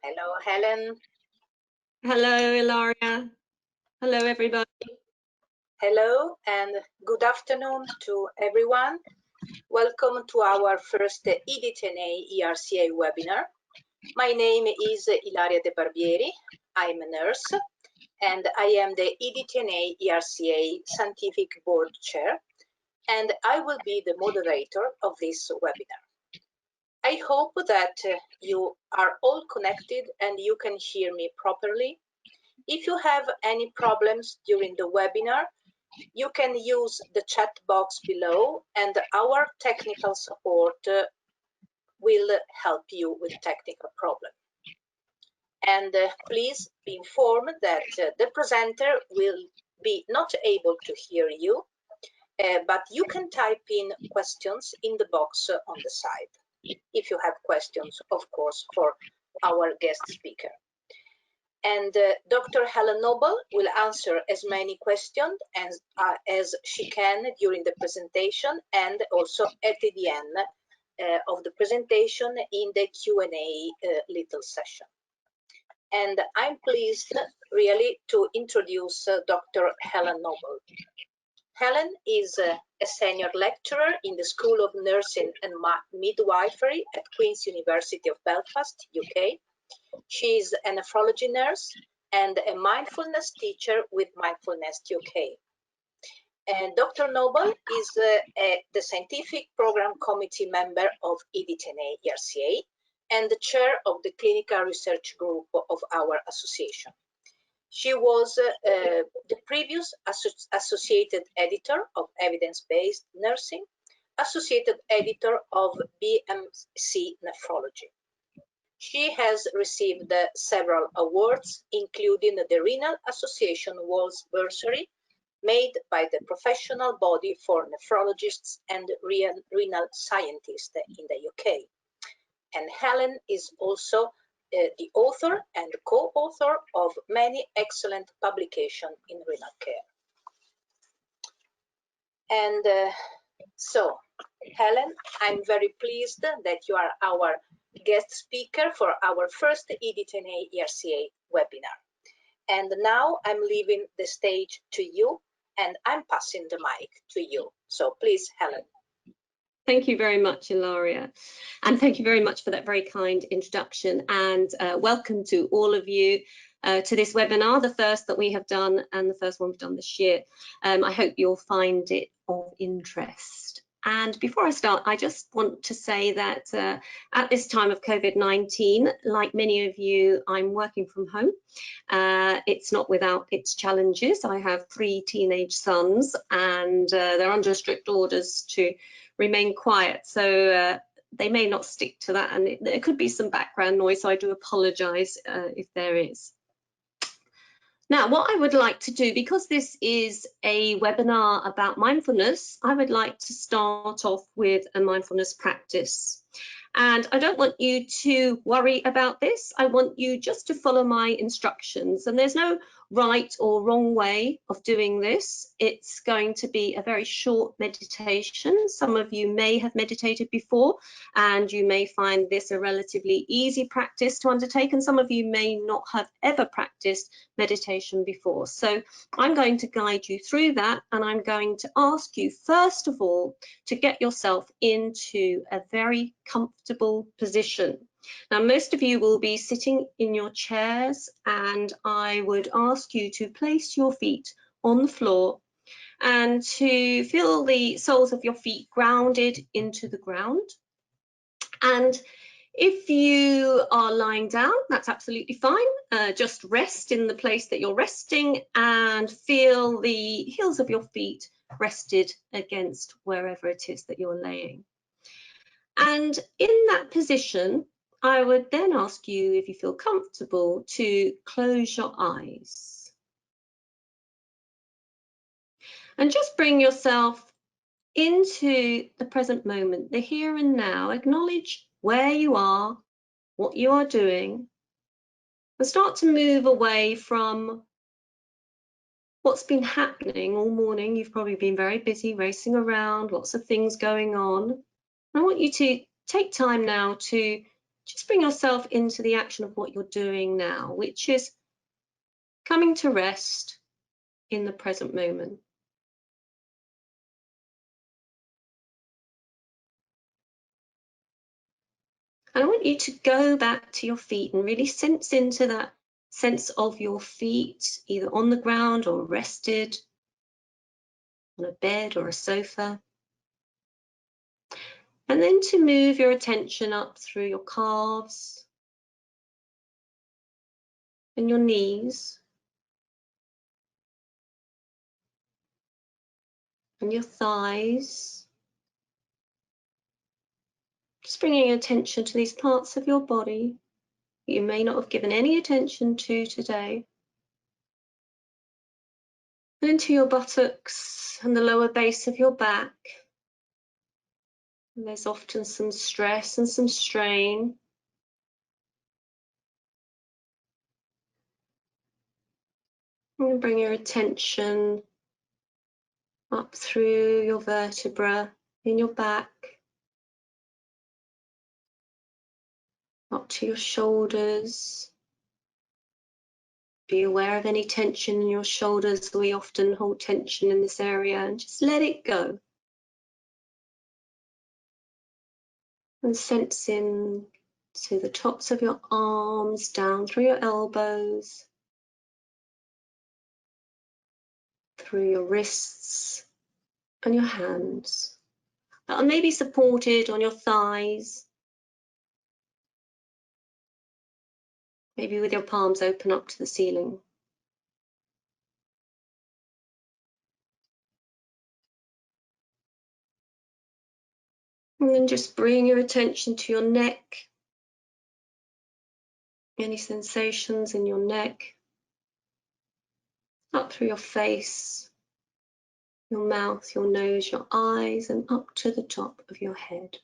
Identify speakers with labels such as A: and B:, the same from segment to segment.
A: Hello, Helen.
B: Hello, Ilaria. Hello, everybody.
A: Hello, and good afternoon to everyone. Welcome to our first EDTNA ERCA webinar. My name is Ilaria De Barbieri. I'm a nurse, and I am the EDTNA ERCA Scientific Board Chair, and I will be the moderator of this webinar. I hope that you are all connected and you can hear me properly. If you have any problems during the webinar, you can use the chat box below and our technical support will help you with technical problem. And please be informed that the presenter will be not able to hear you, but you can type in questions in the box on the side. If you have questions, of course, for our guest speaker. And Dr. Helen Noble will answer as many questions as she can during the presentation and also at the end of the presentation in the Q&A little session. And I'm pleased really to introduce Dr. Helen Noble. Helen is a senior lecturer in the School of Nursing and Midwifery at Queen's University of Belfast, UK. She is a nephrology nurse and a mindfulness teacher with Mindfulness UK. And Dr. Noble is the scientific program committee member of EDTNA ERCA and the chair of the clinical research group of our association. She was the previous associated editor of Evidence-Based Nursing, associated editor of BMC Nephrology. She has received several awards, including the Renal Association World's Bursary, made by the professional body for nephrologists and renal scientists in the UK. And Helen is also the author and co-author of many excellent publications in renal care. And so, Helen, I'm very pleased that you are our guest speaker for our first EDTNA ERCA webinar. And now I'm leaving the stage to you and I'm passing the mic to you. So please, Helen.
B: Thank you very much, Ilaria. And thank you very much for that very kind introduction. And welcome to all of you to this webinar, the first that we have done and the first one we've done this year. I hope you'll find it of interest. And before I start, I just want to say that at this time of COVID-19, like many of you, I'm working from home. It's not without its challenges. I have 3 teenage sons and they're under strict orders to remain quiet. So they may not stick to that and there could be some background noise. So I do apologize if there is. Now, what I would like to do, because this is a webinar about mindfulness, I would like to start off with a mindfulness practice. And I don't want you to worry about this. I want you just to follow my instructions. And there's no right or wrong way of doing this. It's going to be a very short meditation. Some of you may have meditated before and you may find this a relatively easy practice to undertake, and some of you may not have ever practiced meditation before. So I'm going to guide you through that, and I'm going to ask you first of all to get yourself into a very comfortable position. Now, most of you will be sitting in your chairs, and I would ask you to place your feet on the floor and to feel the soles of your feet grounded into the ground. And if you are lying down, that's absolutely fine. Just rest in the place that you're resting and feel the heels of your feet rested against wherever it is that you're laying. And in that position, I would then ask you, if you feel comfortable, to close your eyes. And just bring yourself into the present moment, the here and now. Acknowledge where you are, what you are doing, and start to move away from what's been happening all morning. You've probably been very busy, racing around, lots of things going on. I want you to take time now to just bring yourself into the action of what you're doing now, which is coming to rest in the present moment. And I want you to go back to your feet and really sense into that sense of your feet, either on the ground or rested on a bed or a sofa. And then to move your attention up through your calves and your knees and your thighs. Just bringing attention to these parts of your body that you may not have given any attention to today. And into your buttocks and the lower base of your back. And there's often some stress and some strain. And bring your attention up through your vertebra in your back, up to your shoulders. Be aware of any tension in your shoulders. We often hold tension in this area, and just let it go. And sense in to the tops of your arms, down through your elbows, through your wrists and your hands. That may be supported on your thighs, maybe with your palms open up to the ceiling. And then just bring your attention to your neck. Any sensations in your neck, up through your face, your mouth, your nose, your eyes, and up to the top of your head.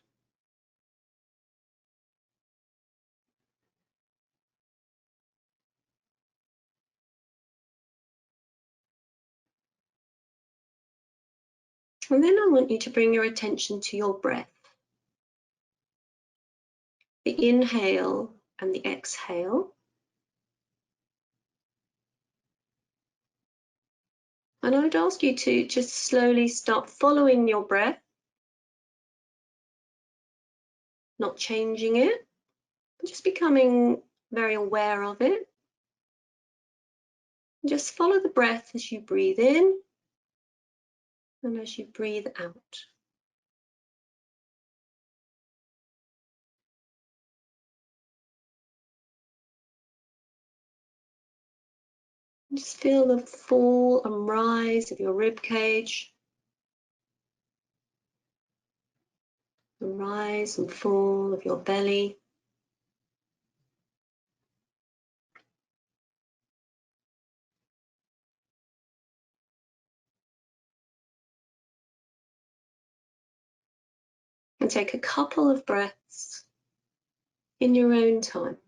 B: And then I want you to bring your attention to your breath. The inhale and the exhale. And I would ask you to just slowly start following your breath, not changing it, but just becoming very aware of it. Just follow the breath as you breathe in and as you breathe out. Just feel the fall and rise of your rib cage, the rise and fall of your belly. And take a couple of breaths in your own time.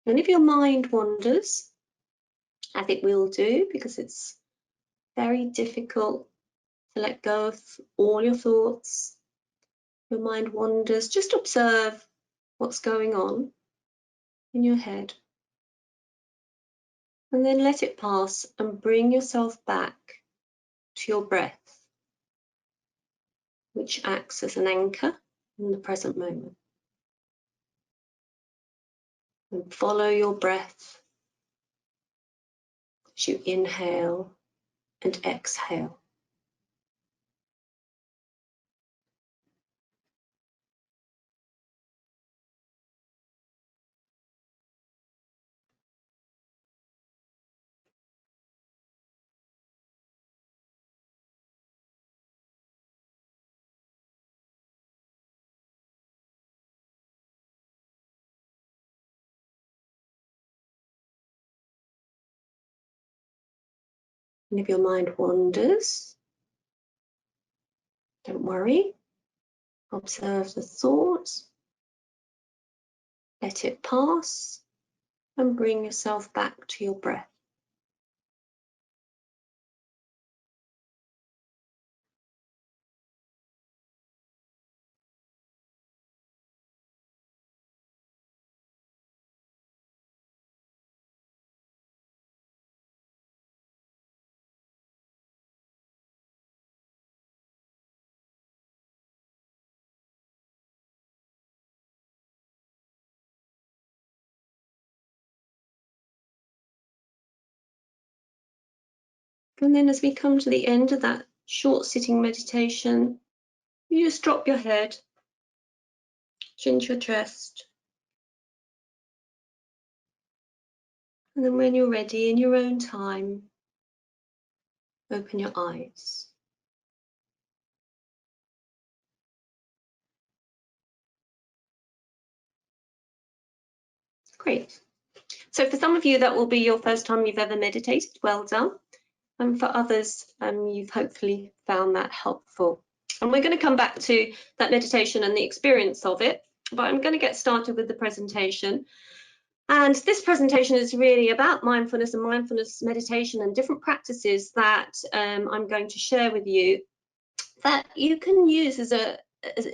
B: And if your mind wanders, as it will do, because it's very difficult to let go of all your thoughts, your mind wanders, just observe what's going on in your head. And then let it pass and bring yourself back to your breath, which acts as an anchor in the present moment. And follow your breath as you inhale and exhale. And if your mind wanders, don't worry. Observe the thoughts, let it pass, and bring yourself back to your breath. And then as we come to the end of that short sitting meditation, you just drop your head, chin to your chest. And then when you're ready, in your own time, open your eyes. Great. So for some of you, that will be your first time you've ever meditated. Well done. And for others, you've hopefully found that helpful. And we're going to come back to that meditation and the experience of it, but I'm going to get started with the presentation. And this presentation is really about mindfulness and mindfulness meditation and different practices that I'm going to share with you that you can use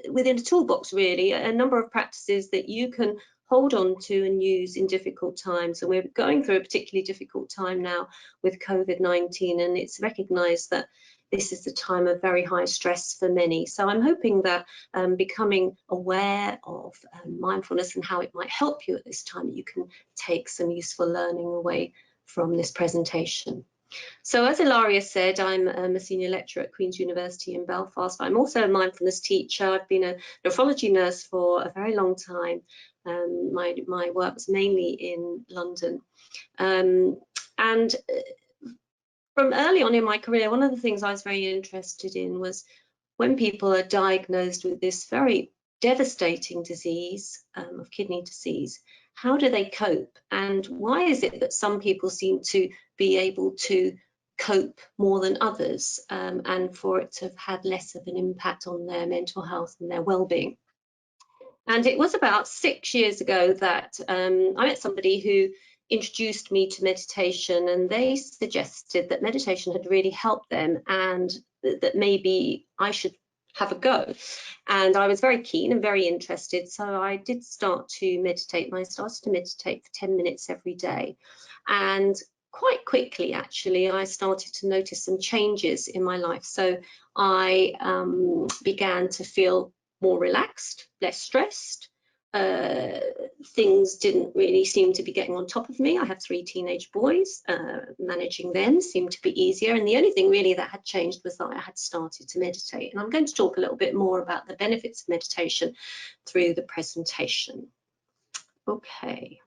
B: within a toolbox, really, a number of practices that you can hold on to and use in difficult times. And we're going through a particularly difficult time now with COVID-19, and it's recognised that this is the time of very high stress for many. So I'm hoping that becoming aware of mindfulness and how it might help you at this time, you can take some useful learning away from this presentation. So as Ilaria said, I'm a senior lecturer at Queen's University in Belfast. I'm also a mindfulness teacher. I've been a nephrology nurse for a very long time. My work was mainly in London. And from early on in my career, one of the things I was very interested in was when people are diagnosed with this very devastating disease of kidney disease, how do they cope? And why is it that some people seem to be able to cope more than others, and for it to have had less of an impact on their mental health and their well-being? And it was about 6 years ago that I met somebody who introduced me to meditation, and they suggested that meditation had really helped them and that maybe I should have a go. And I was very keen and very interested, so I did start to meditate, and I started to meditate for 10 minutes every day. And quite quickly, actually, I started to notice some changes in my life. So I began to feel more relaxed, less stressed. Things didn't really seem to be getting on top of me. I have 3 teenage boys. Managing them seemed to be easier, and the only thing really that had changed was that I had started to meditate. And I'm going to talk a little bit more about the benefits of meditation through the presentation. Okay.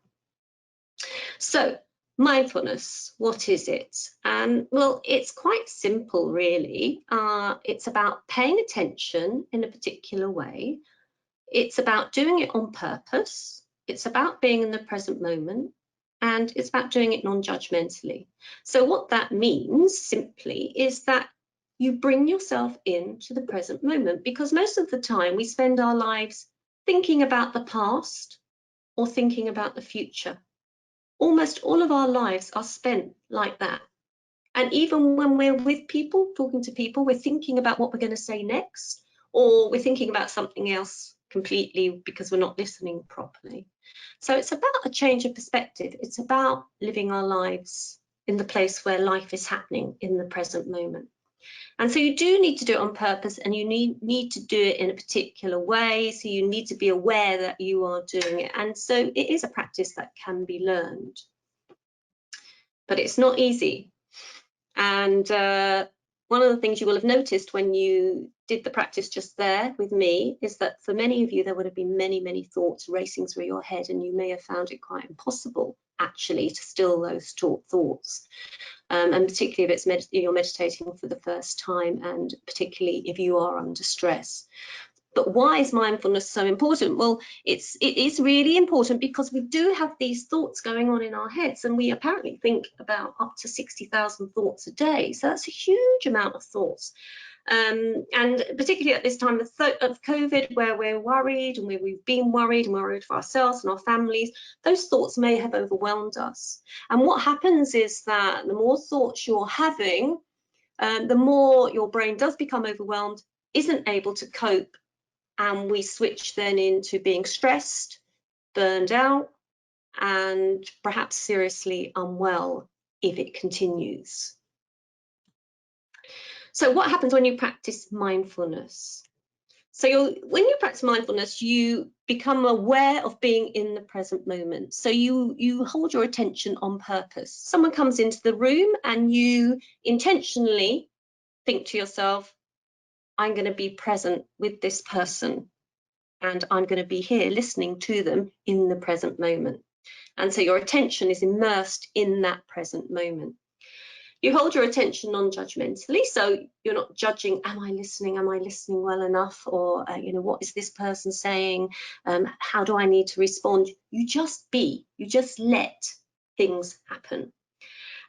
B: So mindfulness, what is it? Well, it's quite simple, really. It's about paying attention in a particular way. It's about doing it on purpose. It's about being in the present moment, and it's about doing it non-judgmentally. So what that means simply is that you bring yourself into the present moment, because most of the time we spend our lives thinking about the past or thinking about the future. Almost all of our lives are spent like that. And even when we're with people, talking to people, we're thinking about what we're going to say next, or we're thinking about something else completely because we're not listening properly. So it's about a change of perspective. It's about living our lives in the place where life is happening in the present moment. And so you do need to do it on purpose, and you need to do it in a particular way. So you need to be aware that you are doing it. And so it is a practice that can be learned, but it's not easy. And one of the things you will have noticed when you did the practice just there with me is that for many of you, there would have been many, many thoughts racing through your head, and you may have found it quite impossible actually to still those thoughts. And particularly if you're meditating for the first time, and particularly if you are under stress. But why is mindfulness so important? Well, it is really important because we do have these thoughts going on in our heads, and we apparently think about up to 60,000 thoughts a day. So that's a huge amount of thoughts. And particularly at this time of COVID, where we're worried and we've been worried and worried for ourselves and our families, those thoughts may have overwhelmed us. And what happens is that the more thoughts you're having, the more your brain does become overwhelmed, isn't able to cope, and we switch then into being stressed, burned out, and perhaps seriously unwell if it continues. So what happens when you practice mindfulness? So when you practice mindfulness, you become aware of being in the present moment. So you hold your attention on purpose. Someone comes into the room and you intentionally think to yourself, I'm going to be present with this person, and I'm going to be here listening to them in the present moment. And so your attention is immersed in that present moment. You hold your attention non-judgmentally, so you're not judging, am I listening well enough, or you know, what is this person saying, how do I need to respond? You just be, you just let things happen.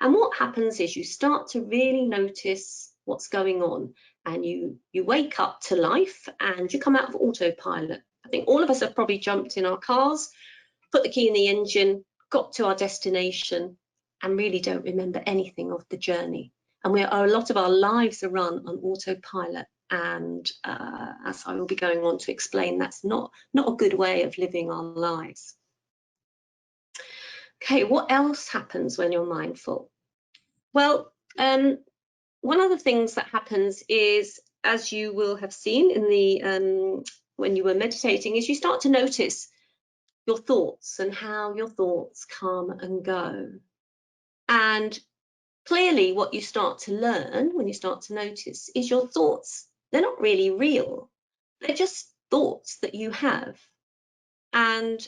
B: And what happens is you start to really notice what's going on, and you wake up to life and you come out of autopilot. I think all of us have probably jumped in our cars, put the key in the engine, got to our destination, and really don't remember anything of the journey. And a lot of our lives are run on autopilot, and as I will be going on to explain, that's not a good way of living our lives. Okay, what else happens when you're mindful? Well, one of the things that happens is, as you will have seen in the when you were meditating, is you start to notice your thoughts and how your thoughts come and go. And clearly what you start to learn when you start to notice is your thoughts, they're not really real. They're just thoughts that you have, and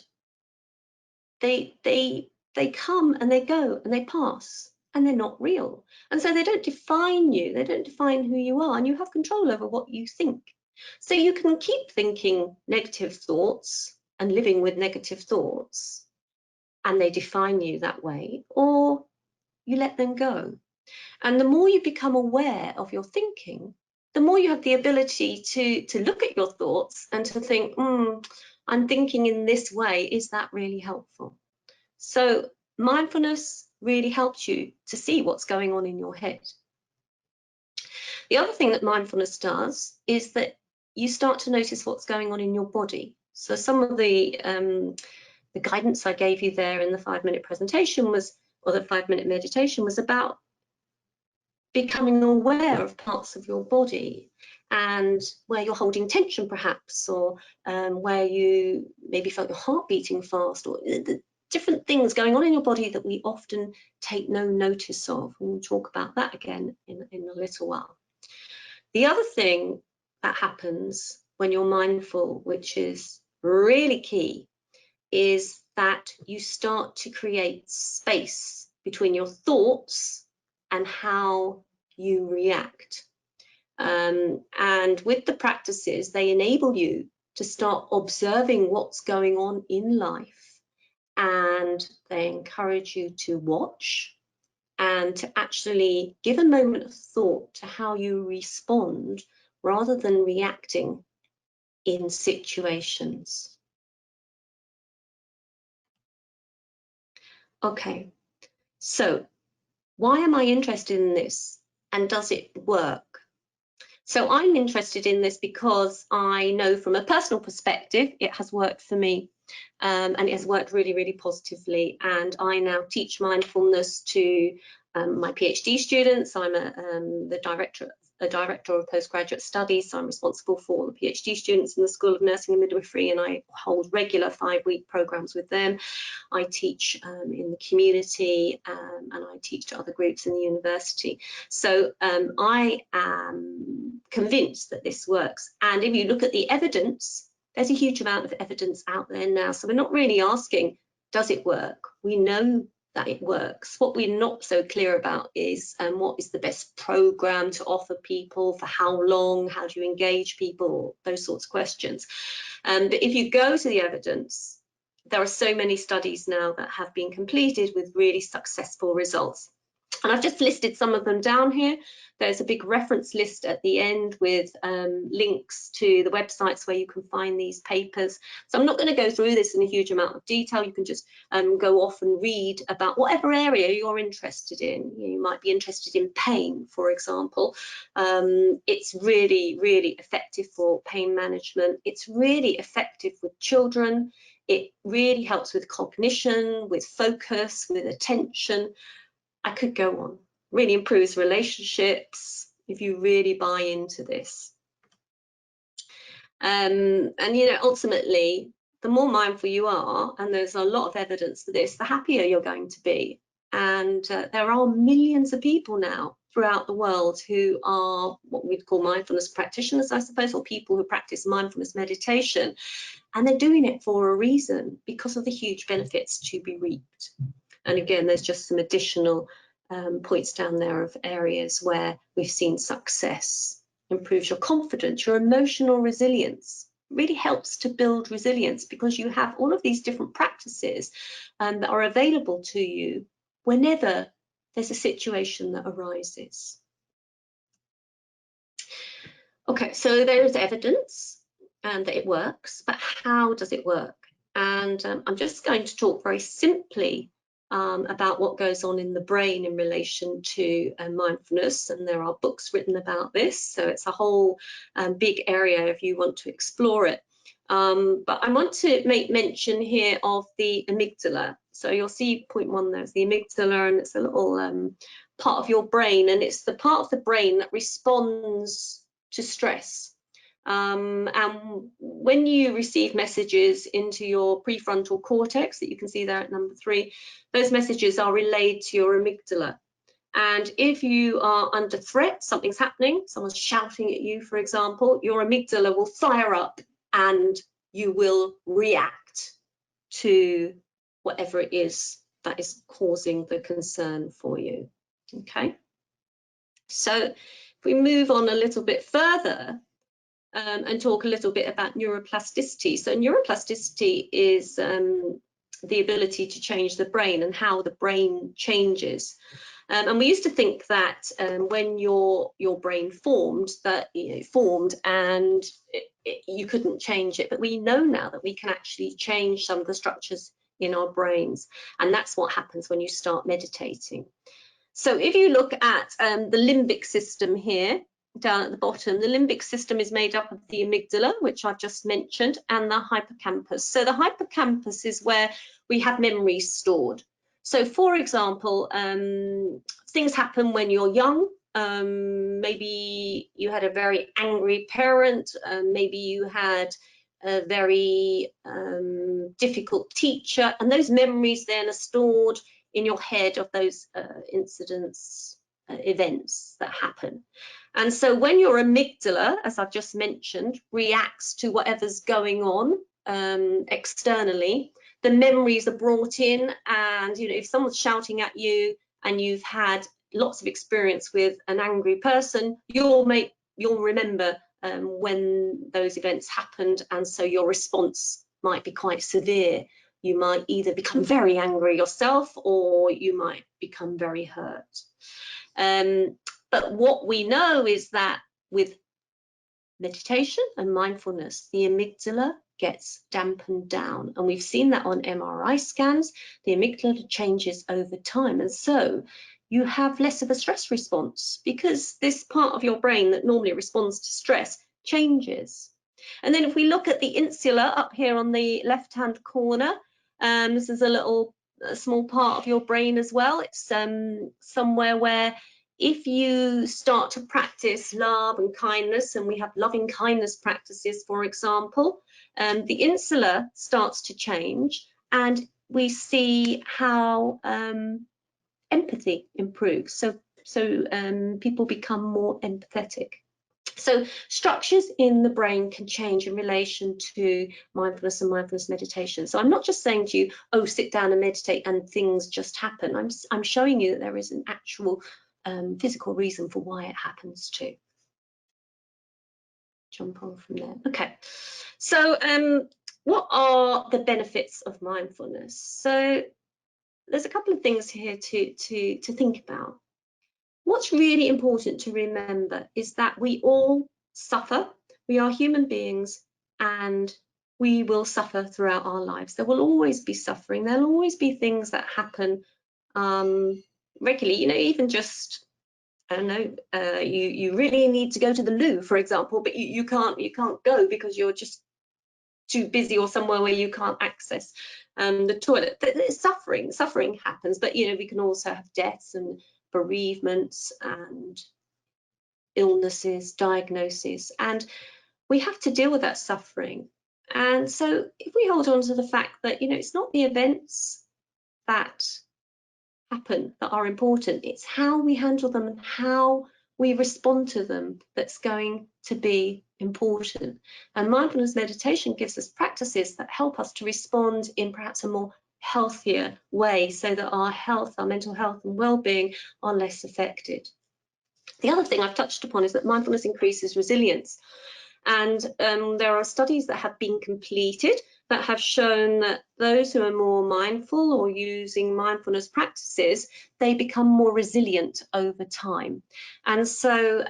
B: they come and they go and they pass, and they're not real. And so they don't define you, they don't define who you are, and you have control over what you think. So you can keep thinking negative thoughts and living with negative thoughts, and they define you that way, or you let them go. And the more you become aware of your thinking, the more you have the ability to look at your thoughts and to think, I'm thinking in this way, is that really helpful? So mindfulness really helps you to see what's going on in your head. The other thing that mindfulness does is that you start to notice what's going on in your body. So some of the guidance I gave you there in the 5-minute presentation was, or the 5-minute meditation, was about becoming aware of parts of your body and where you're holding tension perhaps, or where you maybe felt your heart beating fast, or the different things going on in your body that we often take no notice of. We'll talk about that again in a little while. The other thing that happens when you're mindful, which is really key, is that you start to create space between your thoughts and how you react. And with the practices, they enable you to start observing what's going on in life, and they encourage you to watch and to actually give a moment of thought to how you respond rather than reacting in situations. Okay, so why am I interested in this, and does it work? So I'm interested in this because I know from a personal perspective it has worked for me, and it has worked really, really positively. And I now teach mindfulness to my PhD students. I'm the director of postgraduate studies, so I'm responsible for all the PhD students in the School of Nursing and Midwifery, and I hold regular 5-week programs with them. I teach in the community, and I teach to other groups in the university. So I am convinced that this works. And if you look at the evidence, there's a huge amount of evidence out there now. So we're not really asking, does it work? We know that it works. What we're not so clear about is what is the best program to offer people, for how long, how do you engage people, those sorts of questions. But if you go to the evidence, there are so many studies now that have been completed with really successful results. And I've just listed some of them down here. There's a big reference list at the end with links to the websites where you can find these papers. So I'm not going to go through this in a huge amount of detail. You can just go off and read about whatever area you're interested in. You might be interested in pain, for example. It's really, really effective for pain management. It's really effective with children. It really helps with cognition, with focus, with attention. I could go on. Really improves relationships if you really buy into this. And you know, ultimately, the more mindful you are, and there's a lot of evidence for this, the happier you're going to be. And there are millions of people now throughout the world who are what we'd call mindfulness practitioners, I suppose, or people who practice mindfulness meditation. And they're doing it for a reason, because of the huge benefits to be reaped. And again, there's just some additional points down there of areas where we've seen success. Improves your confidence, your emotional resilience. Really helps to build resilience, because you have all of these different practices that are available to you whenever there's a situation that arises. Okay, so there is evidence that it works, but how does it work? And I'm just going to talk very simply about what goes on in the brain in relation to mindfulness, and there are books written about this, so it's a whole big area if you want to explore it. But I want to make mention here of the amygdala. So you'll see point 1 there's the amygdala, and it's a little part of your brain, and it's the part of the brain that responds to stress. And when you receive messages into your prefrontal cortex, that you can see there at number 3, those messages are relayed to your amygdala. And if you are under threat, something's happening, someone's shouting at you, for example, your amygdala will fire up and you will react to whatever it is that is causing the concern for you. Okay, so if we move on a little bit further and talk a little bit about neuroplasticity. So neuroplasticity is the ability to change the brain and how the brain changes. And we used to think that when your brain formed, that formed and you couldn't change it. But we know now that we can actually change some of the structures in our brains, and that's what happens when you start meditating. So if you look at the limbic system here, down at the bottom, the limbic system is made up of the amygdala, which I've just mentioned, and the hippocampus. So the hippocampus is where we have memories stored. So for example, things happen when you're young. Maybe you had a very angry parent, maybe you had a very difficult teacher, and those memories then are stored in your head of those incidents, events that happen. And so when your amygdala, as I've just mentioned, reacts to whatever's going on externally, the memories are brought in, and if someone's shouting at you and you've had lots of experience with an angry person, you'll remember when those events happened, and so your response might be quite severe. You might either become very angry yourself, or you might become very hurt. But what we know is that with meditation and mindfulness, the amygdala gets dampened down, and we've seen that on MRI scans. The amygdala changes over time, and so you have less of a stress response, because this part of your brain that normally responds to stress changes. And then if we look at the insula up here on the left hand corner, this is a small part of your brain as well. It's somewhere where if you start to practice love and kindness, and we have loving kindness practices, for example, the insula starts to change, and we see how empathy improves. So people become more empathetic. So structures in the brain can change in relation to mindfulness and mindfulness meditation. So I'm not just saying to you, oh, sit down and meditate and things just happen. I'm showing you that there is an actual physical reason for why it happens too. Jump on from there. Okay, so what are the benefits of mindfulness? So there's a couple of things here to think about. What's really important to remember is that we all suffer. We are human beings and we will suffer throughout our lives. There will always be suffering. There'll always be things that happen regularly, you know, even just, I don't know, you really need to go to the loo, for example, but you can't go because you're just too busy or somewhere where you can't access the toilet. Suffering happens, but you know, we can also have deaths and bereavements and illnesses, diagnoses, and we have to deal with that suffering. And so if we hold on to the fact that, you know, it's not the events that happen that are important, it's how we handle them and how we respond to them that's going to be important. And mindfulness meditation gives us practices that help us to respond in perhaps a more healthier way, so that our health, our mental health and well-being are less affected. The other thing I've touched upon is that mindfulness increases resilience. And there are studies that have been completed that have shown that those who are more mindful or using mindfulness practices, they become more resilient over time. And so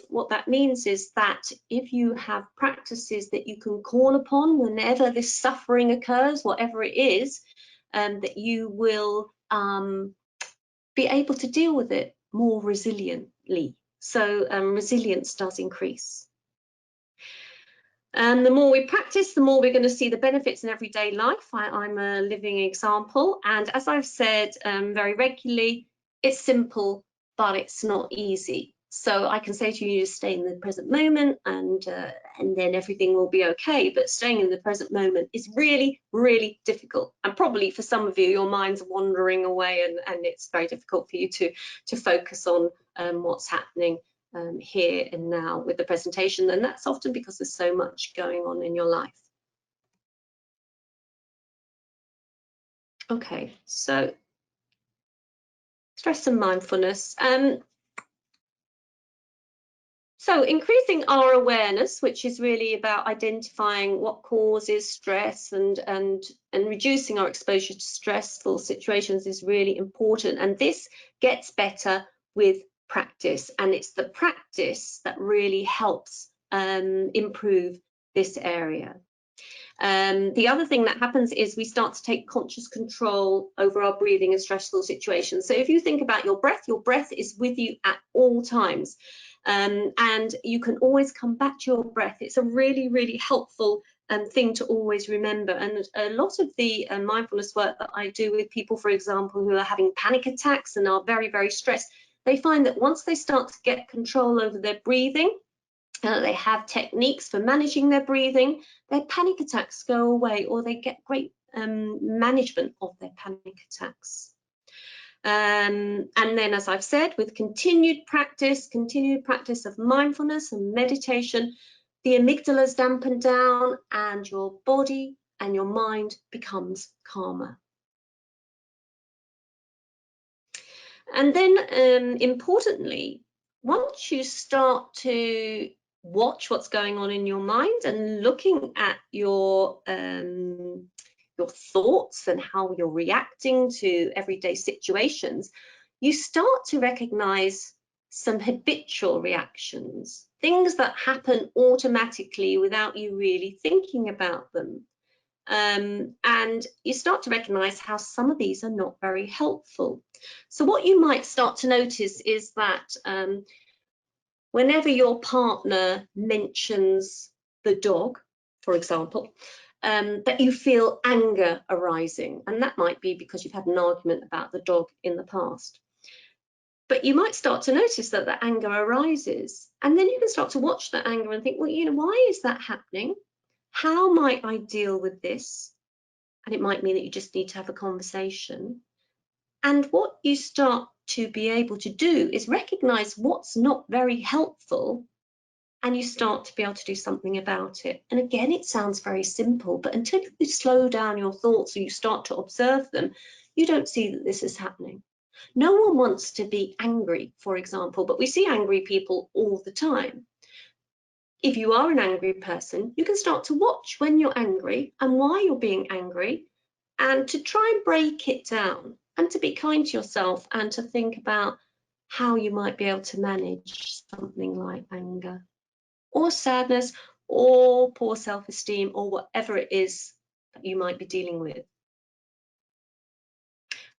B: what that means is that if you have practices that you can call upon whenever this suffering occurs, whatever it is, that you will be able to deal with it more resiliently. So resilience does increase. And the more we practice, the more we're going to see the benefits in everyday life. I'm a living example. And as I've said very regularly, it's simple, but it's not easy. So I can say to you, stay in the present moment and then everything will be okay. But staying in the present moment is really, really difficult. And probably for some of you, your mind's wandering away and it's very difficult for you to focus on what's happening here and now with the presentation, and that's often because there's so much going on in your life. Okay, so stress and mindfulness. So increasing our awareness, which is really about identifying what causes stress and reducing our exposure to stressful situations is really important, and this gets better with practice, and it's the practice that really helps improve this area. The other thing that happens is we start to take conscious control over our breathing in stressful situations. So if you think about your breath is with you at all times, and you can always come back to your breath. It's a really, really helpful thing to always remember. And a lot of the mindfulness work that I do with people, for example, who are having panic attacks and are very, very stressed, they find that once they start to get control over their breathing, they have techniques for managing their breathing, their panic attacks go away, or they get great management of their panic attacks. And then, as I've said, with continued practice of mindfulness and meditation, the amygdala is dampened down and your body and your mind becomes calmer. And then, importantly, once you start to watch what's going on in your mind and looking at your thoughts and how you're reacting to everyday situations, you start to recognize some habitual reactions, things that happen automatically without you really thinking about them. And you start to recognize how some of these are not very helpful. So what you might start to notice is that whenever your partner mentions the dog, for example, that you feel anger arising, and that might be because you've had an argument about the dog in the past. But you might start to notice that the anger arises, and then you can start to watch that anger and think, well, you know, why is that happening? How might I deal with this? And it might mean that you just need to have a conversation. And what you start to be able to do is recognize what's not very helpful and you start to be able to do something about it. And again, it sounds very simple, but until you slow down your thoughts or you start to observe them, you don't see that this is happening. No one wants to be angry, for example, but we see angry people all the time. If you are an angry person, you can start to watch when you're angry and why you're being angry, and to try and break it down and to be kind to yourself and to think about how you might be able to manage something like anger or sadness or poor self-esteem or whatever it is that you might be dealing with.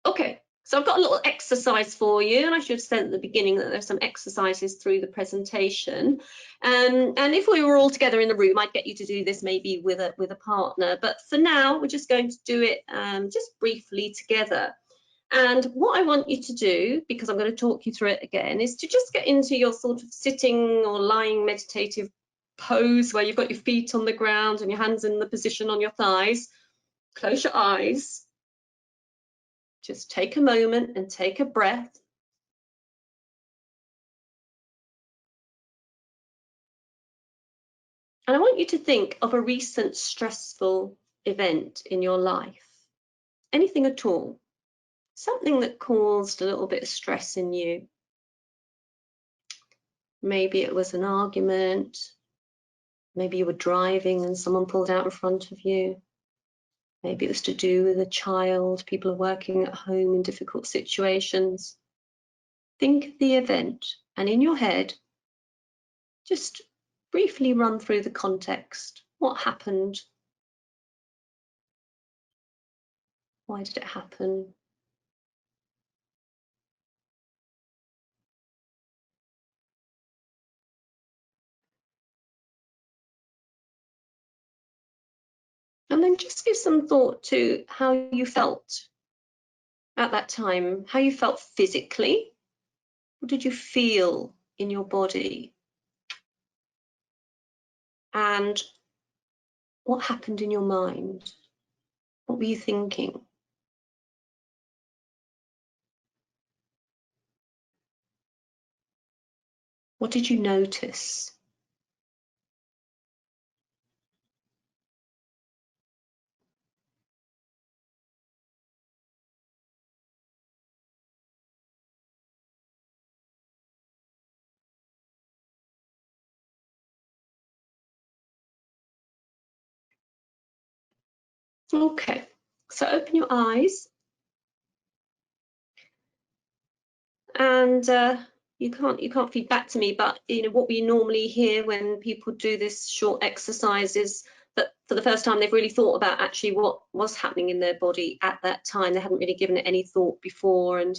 B: Okay, so I've got a little exercise for you, and I should have said at the beginning that there's some exercises through the presentation. And if we were all together in the room, I'd get you to do this maybe with a partner. But for now, we're just going to do it just briefly together. And what I want you to do, because I'm going to talk you through it again, is to just get into your sort of sitting or lying meditative pose where you've got your feet on the ground and your hands in the position on your thighs. Close your eyes. Just take a moment and take a breath. And I want you to think of a recent stressful event in your life. Anything at all. Something that caused a little bit of stress in you. Maybe it was an argument. Maybe you were driving and someone pulled out in front of you. Maybe it was to do with a child. People are working at home in difficult situations. Think of the event, and in your head, just briefly run through the context. What happened? Why did it happen? And then just give some thought to how you felt at that time, how you felt physically. What did you feel in your body? And what happened in your mind? What were you thinking? What did you notice? Okay, so open your eyes, and you can't feed back to me, but you know what we normally hear when people do this short exercise is that for the first time they've really thought about actually what was happening in their body at that time. They hadn't really given it any thought before, and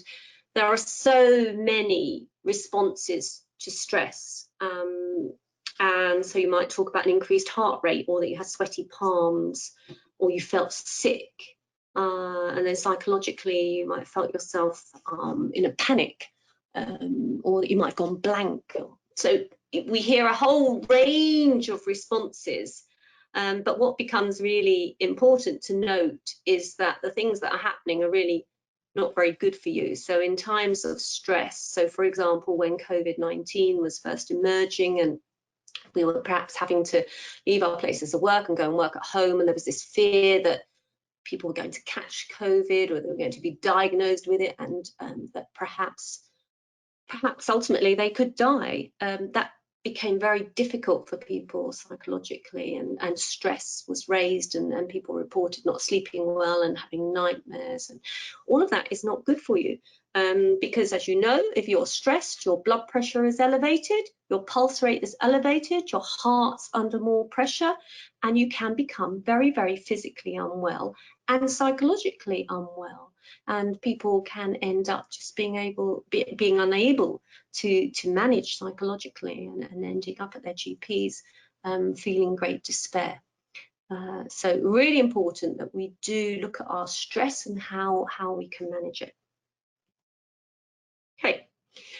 B: there are so many responses to stress. And so you might talk about an increased heart rate, or that you had sweaty palms, or you felt sick. And then psychologically, you might have felt yourself in a panic, or that you might have gone blank. So we hear a whole range of responses. But what becomes really important to note is that the things that are happening are really not very good for you. So in times of stress, so for example, when COVID-19 was first emerging and we were perhaps having to leave our places of work and go and work at home, and there was this fear that people were going to catch COVID, or they were going to be diagnosed with it, and that perhaps ultimately they could die. That became very difficult for people psychologically, and stress was raised, and people reported not sleeping well and having nightmares, and all of that is not good for you. Because as you know, if you're stressed, your blood pressure is elevated, your pulse rate is elevated, your heart's under more pressure, and you can become very, very physically unwell and psychologically unwell. And people can end up just being unable to manage psychologically, and ending up at their GPs feeling great despair. So really important that we do look at our stress and how we can manage it. Okay,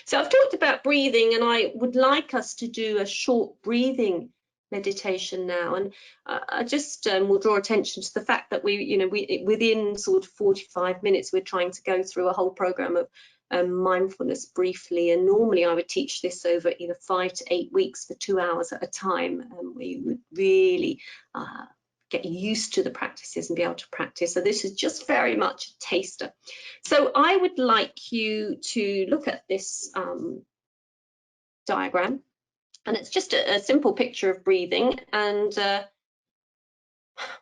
B: so I've talked about breathing, and I would like us to do a short breathing meditation now, and I just will draw attention to the fact that we within sort of 45 minutes we're trying to go through a whole program of mindfulness briefly, and normally I would teach this over either 5 to 8 weeks for 2 hours at a time, and we would really get used to the practices and be able to practice. So this is just very much a taster. So I would like you to look at this diagram, and it's just a simple picture of breathing. And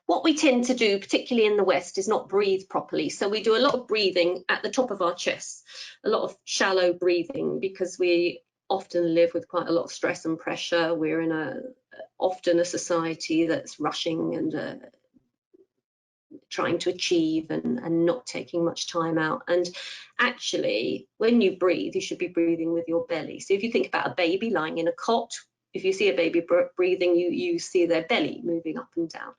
B: what we tend to do, particularly in the West, is not breathe properly. So we do a lot of breathing at the top of our chest, a lot of shallow breathing, because we often live with quite a lot of stress and pressure. We're in often a society that's rushing and trying to achieve and not taking much time out. And actually, when you breathe, you should be breathing with your belly. So if you think about a baby lying in a cot, if you see a baby breathing, you see their belly moving up and down.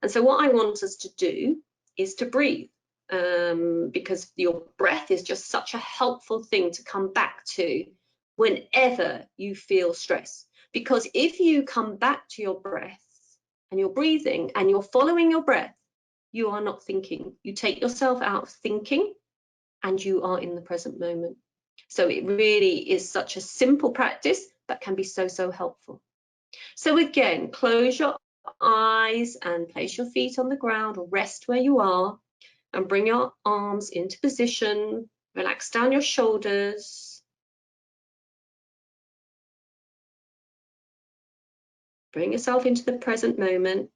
B: And so what I want us to do is to breathe, because your breath is just such a helpful thing to come back to whenever you feel stress. Because if you come back to your breath and you're breathing and you're following your breath, you are not thinking. You take yourself out of thinking and you are in the present moment. So it really is such a simple practice, but can be so, so helpful. So again, close your eyes and place your feet on the ground, or rest where you are, and bring your arms into position. Relax down your shoulders. Bring yourself into the present moment.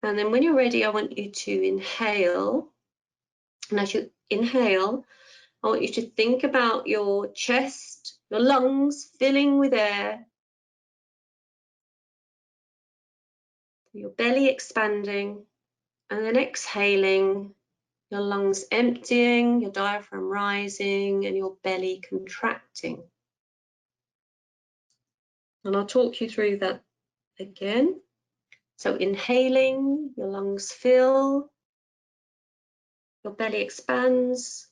B: And then when you're ready, I want you to inhale. And as you inhale, I want you to think about your chest, your lungs filling with air, your belly expanding, and then exhaling, your lungs emptying, your diaphragm rising, and your belly contracting. And I'll talk you through that again. So inhaling, your lungs fill, your belly expands,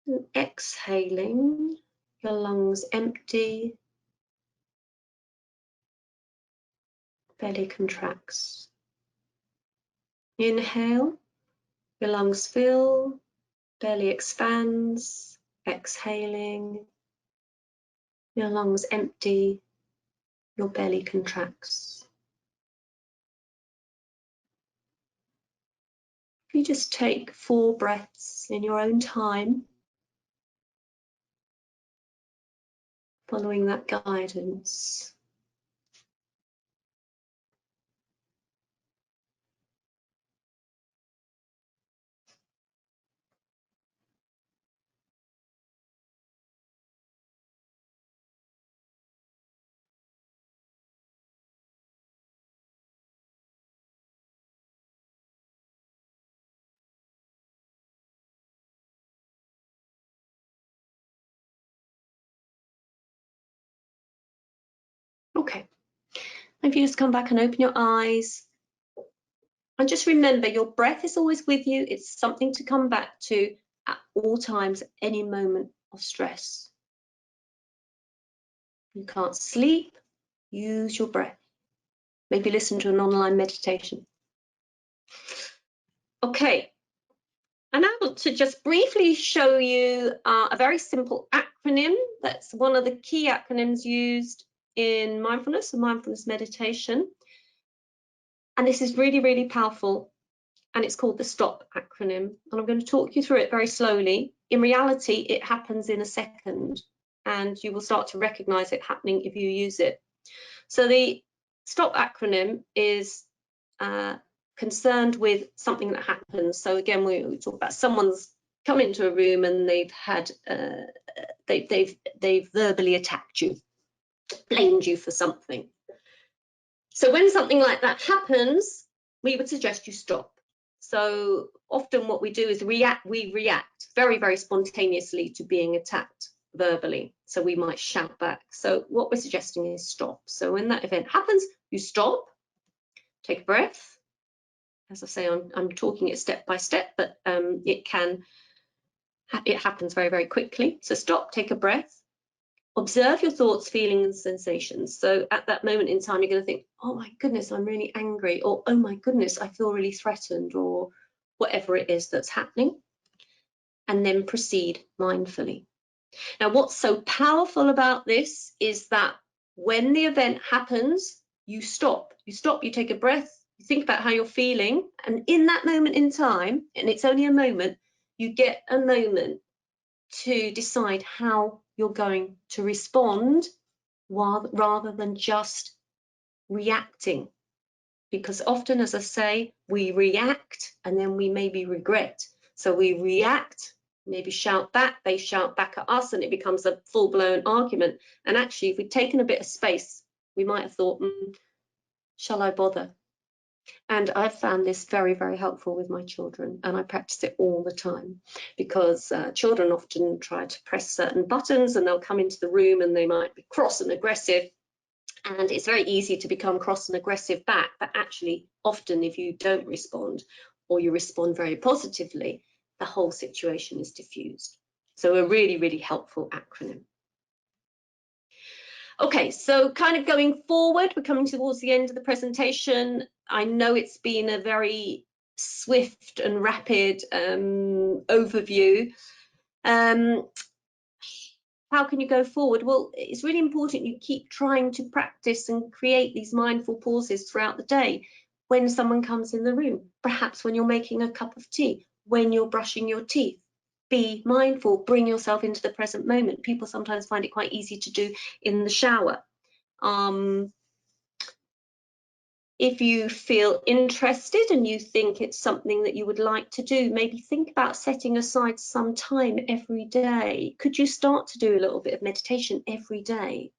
B: and exhaling, your lungs empty, belly contracts. Inhale, your lungs fill, belly expands, exhaling, your lungs empty, your belly contracts. If you just take 4 breaths in your own time, following that guidance. Okay, if you just come back and open your eyes, and just remember your breath is always with you. It's something to come back to at all times, at any moment of stress. You can't sleep, use your breath. Maybe listen to an online meditation. Okay, and I want to just briefly show you a very simple acronym. That's one of the key acronyms used in mindfulness and mindfulness meditation. And this is really, really powerful. And it's called the STOP acronym. And I'm going to talk you through it very slowly. In reality, it happens in a second, and you will start to recognize it happening if you use it. So the STOP acronym is concerned with something that happens. So again, we talk about someone's come into a room and they've had they've verbally attacked you, blamed you for something. So when something like that happens, we would suggest you stop. So often what we do is we react very, very spontaneously to being attacked verbally. So we might shout back. So what we're suggesting is stop. So when that event happens, you stop, take a breath. As I say, I'm talking it step by step, but it happens very, very quickly. So stop, take a breath, Observe your thoughts, feelings, and sensations. So at that moment in time, you're going to think, oh my goodness, I'm really angry, or oh my goodness, I feel really threatened, or whatever it is that's happening. And then proceed mindfully. Now, what's so powerful about this is that when the event happens, you stop. You take a breath, you think about how you're feeling, and in that moment in time, and it's only a moment, you get a moment to decide how you're going to respond rather than just reacting. Because often, as I say, we react and then we maybe regret. So we react, maybe shout back, they shout back at us, and it becomes a full-blown argument. And actually, if we'd taken a bit of space, we might have thought, shall I bother? And I've found this very, very helpful with my children, and I practice it all the time, because children often try to press certain buttons and they'll come into the room and they might be cross and aggressive. And it's very easy to become cross and aggressive back, but actually often if you don't respond, or you respond very positively, the whole situation is diffused. So a really, really helpful acronym. Okay, so kind of going forward, we're coming towards the end of the presentation. I know it's been a very swift and rapid overview. How can you go forward? Well, it's really important you keep trying to practice and create these mindful pauses throughout the day. When someone comes in the room, perhaps when you're making a cup of tea, when you're brushing your teeth, be mindful, bring yourself into the present moment. People sometimes find it quite easy to do in the shower. If you feel interested and you think it's something that you would like to do, maybe think about setting aside some time every day. Could you start to do a little bit of meditation every day?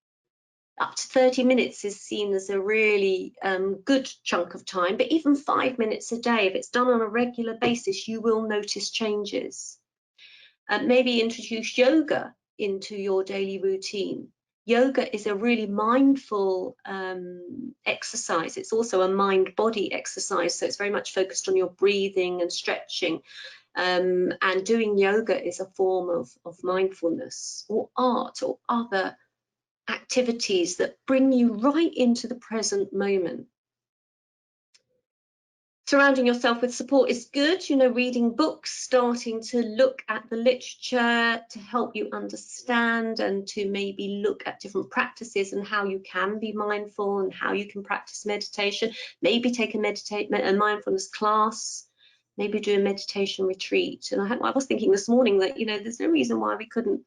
B: Up to 30 minutes is seen as a really good chunk of time, but even 5 minutes a day, if it's done on a regular basis, you will notice changes. Maybe introduce yoga into your daily routine. Yoga is a really mindful exercise. It's also a mind-body exercise, so it's very much focused on your breathing and stretching. And doing yoga is a form of mindfulness, or art, or other activities that bring you right into the present moment. Surrounding yourself with support is good, you know, reading books, starting to look at the literature to help you understand, and to maybe look at different practices and how you can be mindful and how you can practice meditation. Maybe take a mindfulness class, maybe do a meditation retreat. And I was thinking this morning that, you know, there's no reason why we couldn't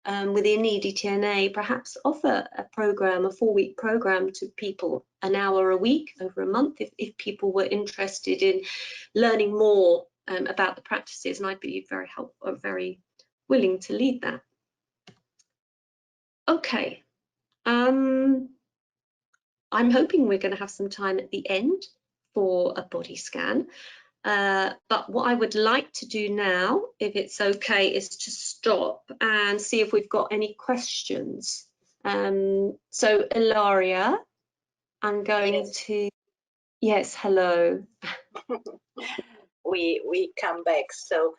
B: within EDTNA perhaps offer a program, a 4-week program to people, an hour a week over a month, if people were interested in learning more about the practices, and I'd be very willing to lead that. Okay, I'm hoping we're going to have some time at the end for a body scan. But what I would like to do now, if it's okay, is to stop and see if we've got any questions. So Ilaria, I'm going to, yes, hello.
A: We come back. So,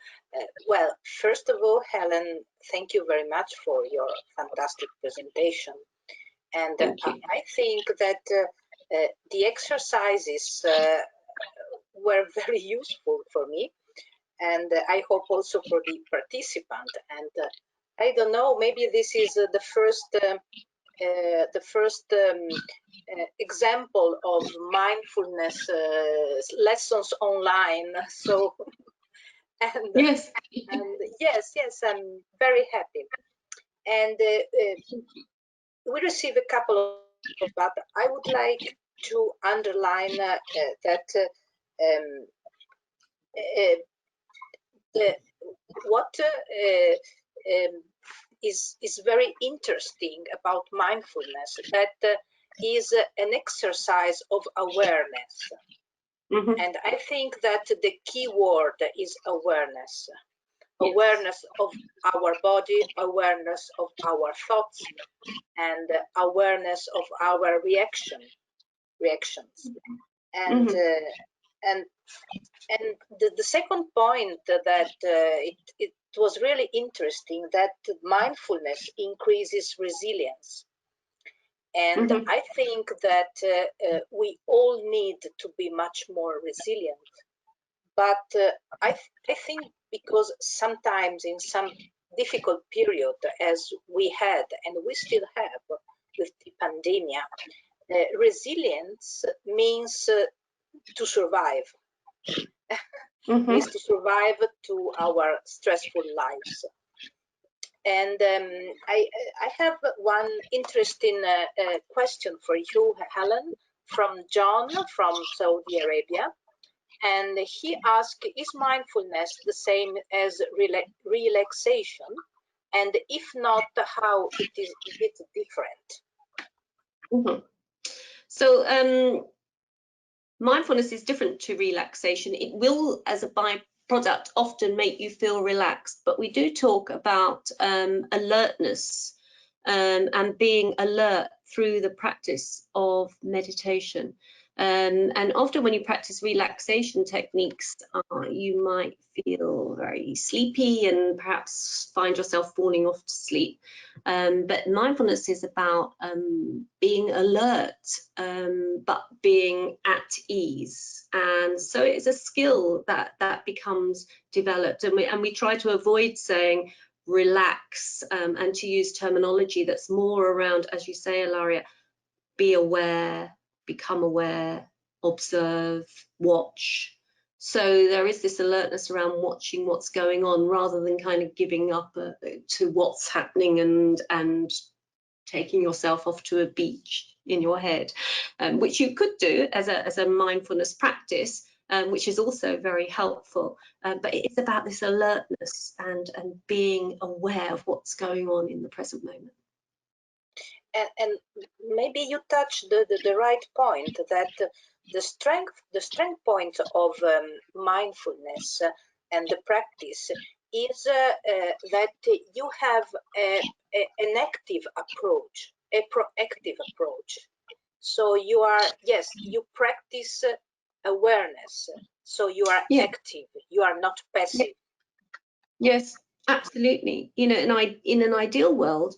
A: well, first of all, Helen, thank you very much for your fantastic presentation. And I think that the exercises were very useful for me, and I hope also for the participant. And I don't know, maybe this is the first example of mindfulness lessons online. So, and
B: yes,
A: yes, I'm very happy. And we received a couple of, but I would like to underline that what is very interesting about mindfulness, that is an exercise of awareness. Mm-hmm. And I think that the key word is awareness. Yes. Awareness of our body, awareness of our thoughts, and awareness of our reactions. And And the second point that it was really interesting, that mindfulness increases resilience. And I think that we all need to be much more resilient. But I think because sometimes in some difficult period, as we had and we still have with the pandemic, resilience means to survive. Means to survive to our stressful lives. And I have one interesting question for you, Helen, from John from Saudi Arabia. And he asked, is mindfulness the same as relaxation? And if not, how is it different?
B: So mindfulness is different to relaxation. It will, as a byproduct, often make you feel relaxed, but we do talk about alertness and being alert through the practice of meditation. And often when you practice relaxation techniques, you might feel very sleepy and perhaps find yourself falling off to sleep. But mindfulness is about being alert, but being at ease. And so it's a skill that becomes developed. And we try to avoid saying relax and to use terminology that's more around, as you say, Ilaria, be aware, become aware, observe, watch. So there is this alertness around watching what's going on rather than kind of giving up to what's happening and taking yourself off to a beach in your head, which you could do as a mindfulness practice, which is also very helpful. But it's about this alertness and being aware of what's going on in the present moment.
A: And maybe you touched the right point, that the strength point of mindfulness and the practice is that you have an active approach, a proactive approach. So you are, yes, you practice awareness. So you are active, you are not passive.
B: Yes, absolutely. You know, in an ideal world,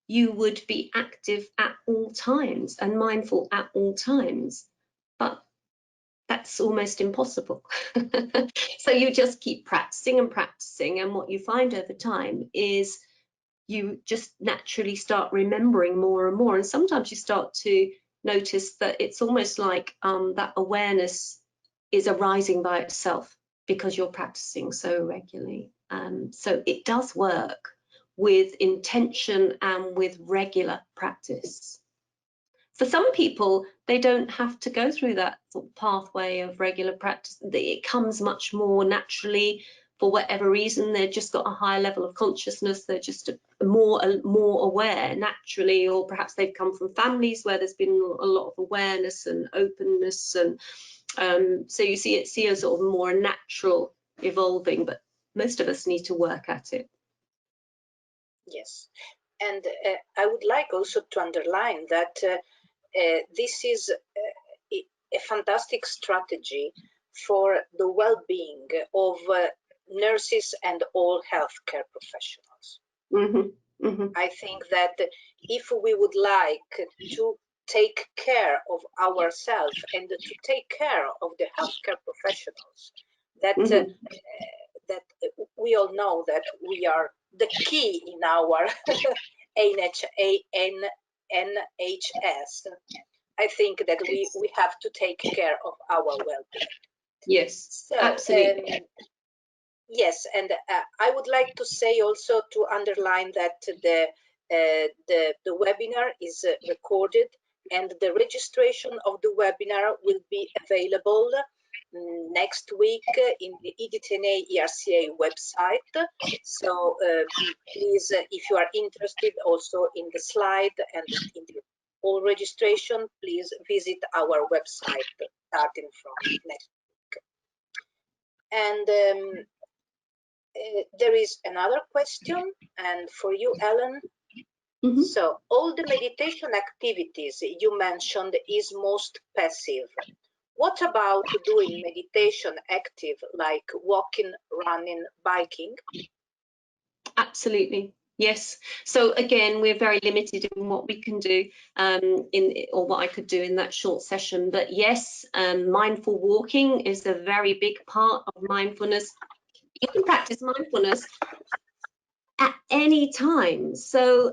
B: you would be active at all times and mindful at all times, but that's almost impossible. So you just keep practicing and practicing, and what you find over time is you just naturally start remembering more and more, and sometimes you start to notice that it's almost like that awareness is arising by itself because you're practicing so regularly. So it does work with intention and with regular practice. For some people, they don't have to go through that sort of pathway of regular practice. It comes much more naturally for whatever reason. They've just got a higher level of consciousness. They're just more aware naturally, or perhaps they've come from families where there's been a lot of awareness and openness, and so you see a sort of more natural evolving. But most of us need to work at it.
A: Yes, and I would like also to underline that this is a fantastic strategy for the well-being of nurses and all healthcare professionals. I think that if we would like to take care of ourselves and to take care of the healthcare professionals, that that we all know that we are the key in our NHS. I think that we have to take care of our well-being.
B: Yes, so, absolutely.
A: Yes, and I would like to say also to underline that the webinar is recorded, and the registration of the webinar will be available next week in the EDTNA ERCA website. So please, if you are interested also in the slide and in the whole registration, please visit our website starting from next week. And there is another question, and for you, Ellen. So all the meditation activities you mentioned is most passive. What about doing meditation active, like walking, running, biking?
B: Absolutely. Yes. So again, we're very limited in what we can do or what I could do in that short session. But yes, mindful walking is a very big part of mindfulness. You can practice mindfulness at any time. So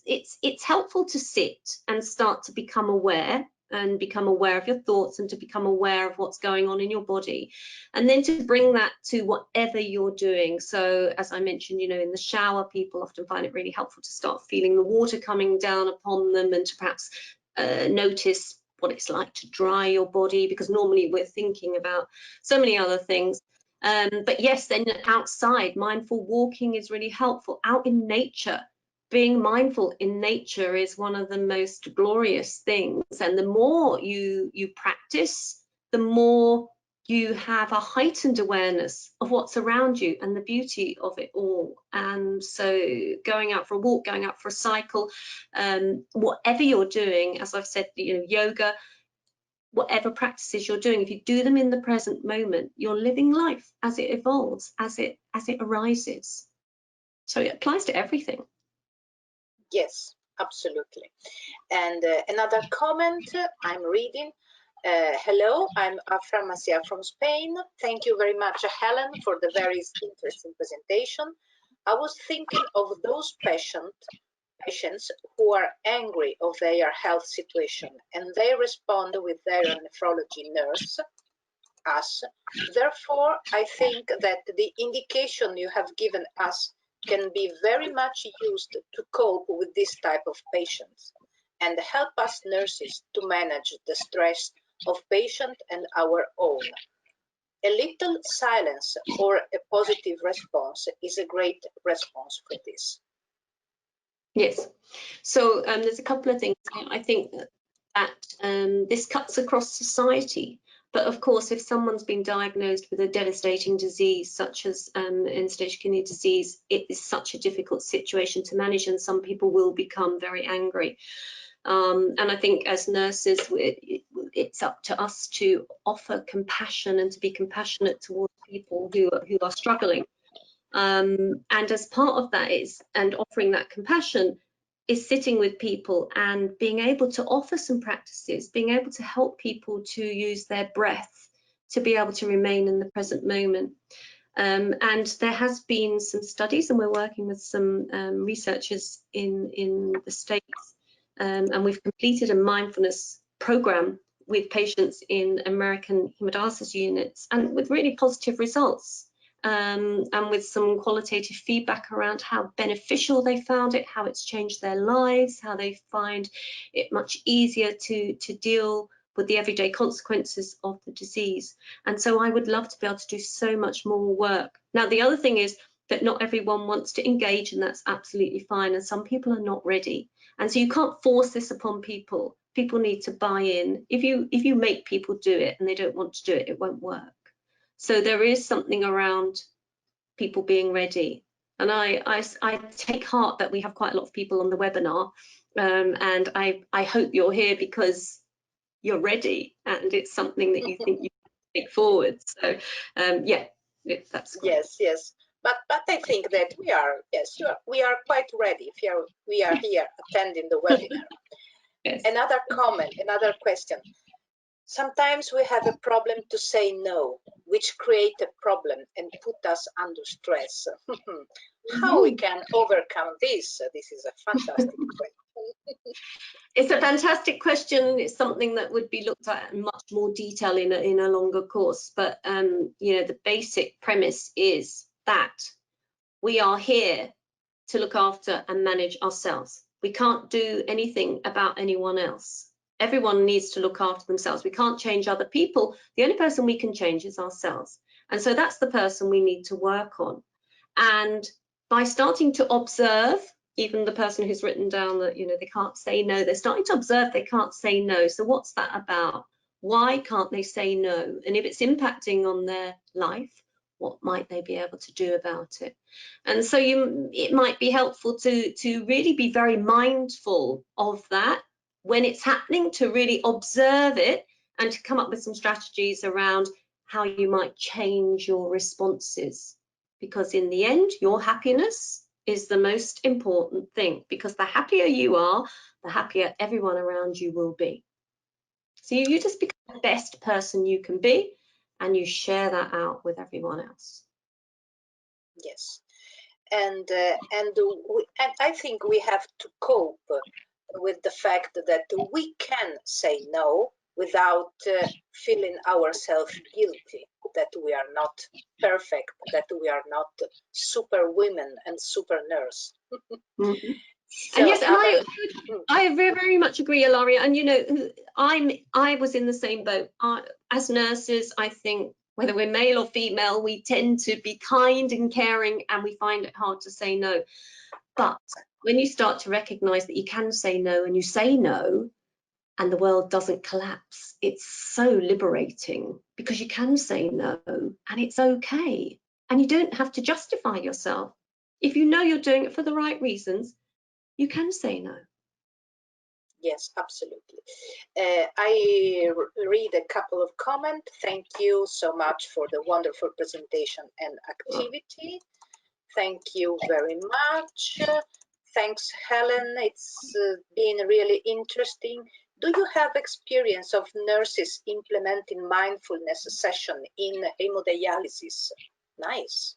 B: it's helpful to sit and start to become aware of your thoughts and to become aware of what's going on in your body, and then to bring that to whatever you're doing. So as I mentioned, you know, in the shower, people often find it really helpful to start feeling the water coming down upon them and to perhaps notice what it's like to dry your body, because normally we're thinking about so many other things. But yes, then outside, mindful walking is really helpful. Out in nature, being mindful in nature is one of the most glorious things. And the more you practice, the more you have a heightened awareness of what's around you and the beauty of it all. And so going out for a walk, going out for a cycle, whatever you're doing, as I've said, you know, yoga, whatever practices you're doing, if you do them in the present moment, you're living life as it evolves, as it arises. So it applies to everything.
A: Yes, absolutely. And another comment I'm reading. Hello, I'm Afra Macia from Spain. Thank you very much, Helen, for the very interesting presentation. I was thinking of those patients who are angry of their health situation and they respond with their nephrology nurse, us. Therefore, I think that the indication you have given us can be very much used to cope with this type of patients and help us nurses to manage the stress of patient and our own. A little silence or a positive response is a great response for this.
B: Yes. So there's a couple of things. I think that this cuts across society. But of course, if someone's been diagnosed with a devastating disease, such as end-stage kidney disease, it is such a difficult situation to manage, and some people will become very angry. And I think as nurses, it's up to us to offer compassion and to be compassionate towards people who are struggling. And as part of that and offering that compassion, is sitting with people and being able to offer some practices, being able to help people to use their breath to be able to remain in the present moment. And there has been some studies, and we're working with some researchers in the States, and we've completed a mindfulness program with patients in American hemodialysis units, and with really positive results. And with some qualitative feedback around how beneficial they found it, how it's changed their lives, how they find it much easier to deal with the everyday consequences of the disease. And so I would love to be able to do so much more work. Now, the other thing is that not everyone wants to engage, and that's absolutely fine. And some people are not ready. And so you can't force this upon people. People need to buy in. If you make people do it and they don't want to do it, it won't work. So there is something around people being ready. And I take heart that we have quite a lot of people on the webinar, and I hope you're here because you're ready and it's something that you think you can take forward. So yeah, that's great.
A: Yes. But I think that we are quite ready if we are here attending the webinar.
B: Yes.
A: Another comment, another question. Sometimes we have a problem to say no, which create a problem and put us under stress. How we can overcome this? This is a fantastic question.
B: It's a fantastic question. It's something that would be looked at in much more detail in a longer course. But you know, the basic premise is that we are here to look after and manage ourselves. We can't do anything about anyone else. Everyone needs to look after themselves. We can't change other people. The only person we can change is ourselves. And so that's the person we need to work on. And by starting to observe, even the person who's written down that, you know, they can't say no, they're starting to observe they can't say no. So what's that about? Why can't they say no? And if it's impacting on their life, what might they be able to do about it? And so it might be helpful to really be very mindful of that when it's happening, to really observe it and to come up with some strategies around how you might change your responses, because in the end your happiness is the most important thing, because the happier you are, the happier everyone around you will be. So you just become the best person you can be, and you share that out with everyone else.
A: Yes, and I think we have to cope with the fact that we can say no without feeling ourselves guilty, that we are not perfect, that we are not super women and super nurse.
B: Mm-hmm.
A: So,
B: and yes, and I very, very much agree, Ilaria. And you know, I was in the same boat. As nurses, I think whether we're male or female, we tend to be kind and caring, and we find it hard to say no. But when you start to recognise that you can say no, and you say no, and the world doesn't collapse, it's so liberating, because you can say no, and it's okay, and you don't have to justify yourself. If you know you're doing it for the right reasons, you can say no.
A: yes, absolutely. I read a couple of comments. Thank you so much for the wonderful presentation and activity. Thank you very much. Thanks, Helen. It's been really interesting. Do you have experience of nurses implementing mindfulness session in hemodialysis? Nice.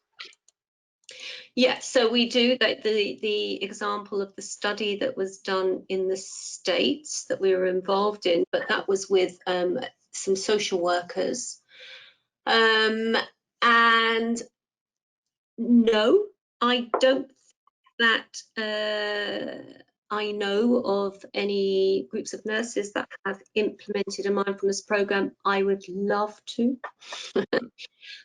B: Yeah, so we do. That the example of the study that was done in the States that we were involved in, but that was with some social workers. And no, I don't think that I know of any groups of nurses that have implemented a mindfulness program. I would love to.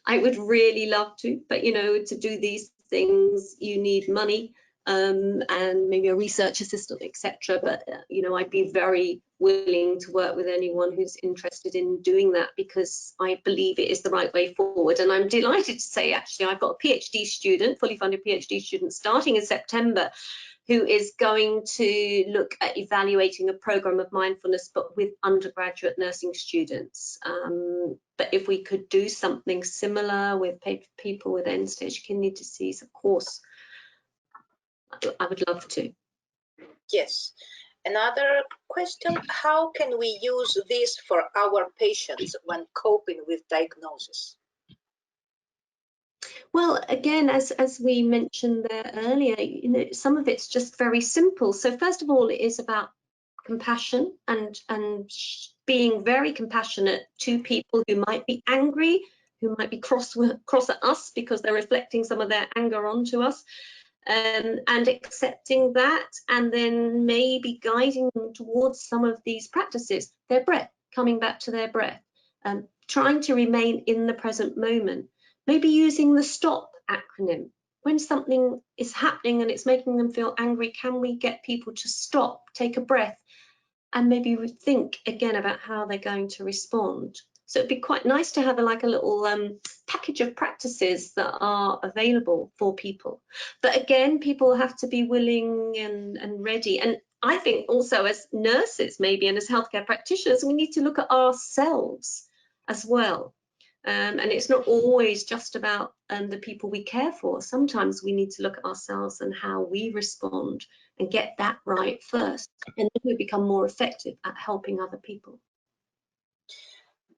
B: I would really love to, but you know, to do these things you need money and maybe a research assistant, etc. But you know, I'd be very willing to work with anyone who's interested in doing that, because I believe it is the right way forward. And I'm delighted to say, actually, I've got a PhD student, fully funded PhD student, starting in September, who is going to look at evaluating a program of mindfulness, but with undergraduate nursing students. But if we could do something similar with people with end-stage kidney disease, of course, I would love to.
A: Yes. Another question, how can we use this for our patients when coping with diagnosis?
B: Well, again, as we mentioned there earlier, you know, some of it's just very simple. So first of all, it is about compassion and being very compassionate to people who might be angry, who might be cross at us because they're reflecting some of their anger onto us, and accepting that, and then maybe guiding them towards some of these practices, their breath, coming back to their breath, and trying to remain in the present moment. Maybe using the STOP acronym. When something is happening and it's making them feel angry, can we get people to stop, take a breath, and maybe think again about how they're going to respond? So it'd be quite nice to have a little package of practices that are available for people. But again, people have to be willing and ready. And I think also as nurses, maybe, and as healthcare practitioners, we need to look at ourselves as well. And it's not always just about the people we care for. Sometimes we need to look at ourselves and how we respond and get that right first. And then we become more effective at helping other people.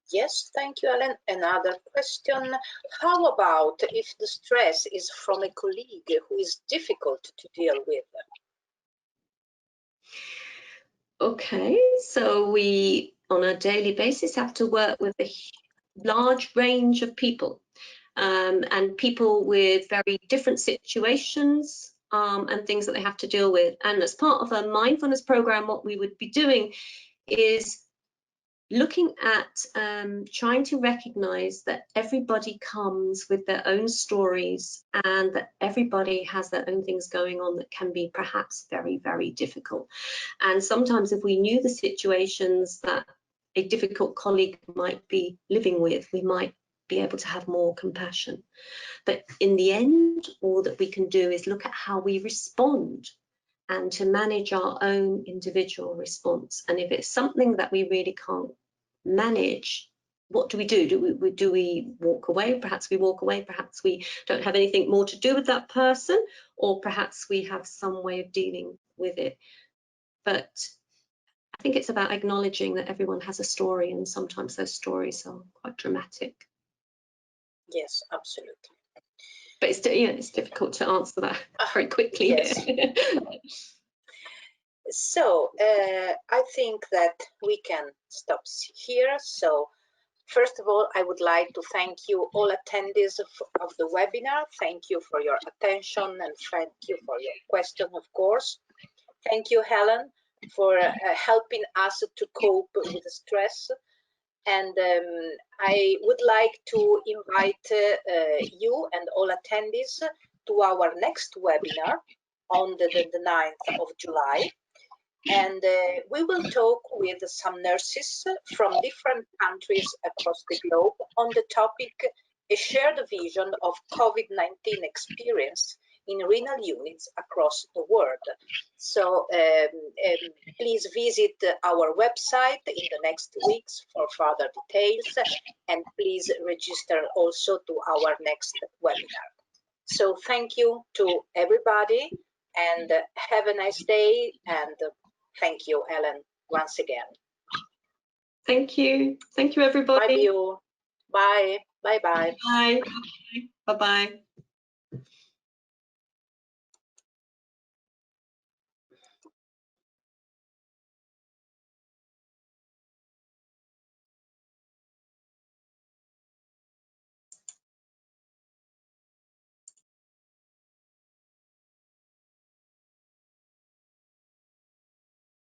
A: Yes, thank you, Ellen. Another question, how about if the stress is from a colleague who is difficult to deal with?
B: Okay, so we on a daily basis have to work with a large range of people, and people with very different situations and things that they have to deal with. And as part of a mindfulness program, what we would be doing is looking at trying to recognize that everybody comes with their own stories, and that everybody has their own things going on that can be perhaps very, very difficult. And sometimes if we knew the situations that a difficult colleague might be living with, we might be able to have more compassion. But in the end, all that we can do is look at how we respond and to manage our own individual response. And if it's something that we really can't manage, what do we do? Do we walk away? Perhaps we walk away, perhaps we don't have anything more to do with that person, or perhaps we have some way of dealing with it. But I think it's about acknowledging that everyone has a story, and sometimes those stories are quite dramatic.
A: Yes, absolutely.
B: But it's, you know, it's difficult to answer that very quickly.
A: Yes. So I think that we can stop here. So first of all, I would like to thank you all attendees of the webinar. Thank you for your attention, and thank you for your question, of course. Thank you, Helen, for helping us to cope with stress. And I would like to invite you and all attendees to our next webinar on the 9th of July. And we will talk with some nurses from different countries across the globe on the topic, a shared vision of COVID-19 experience in renal units across the world. So please visit our website in the next weeks for further details, and please register also to our next webinar. So thank you to everybody, and have a nice day, and thank you, Helen, once again.
B: Thank you. Thank you, everybody.
A: Bye, you. Bye. Bye-bye.
B: Bye. Bye-bye.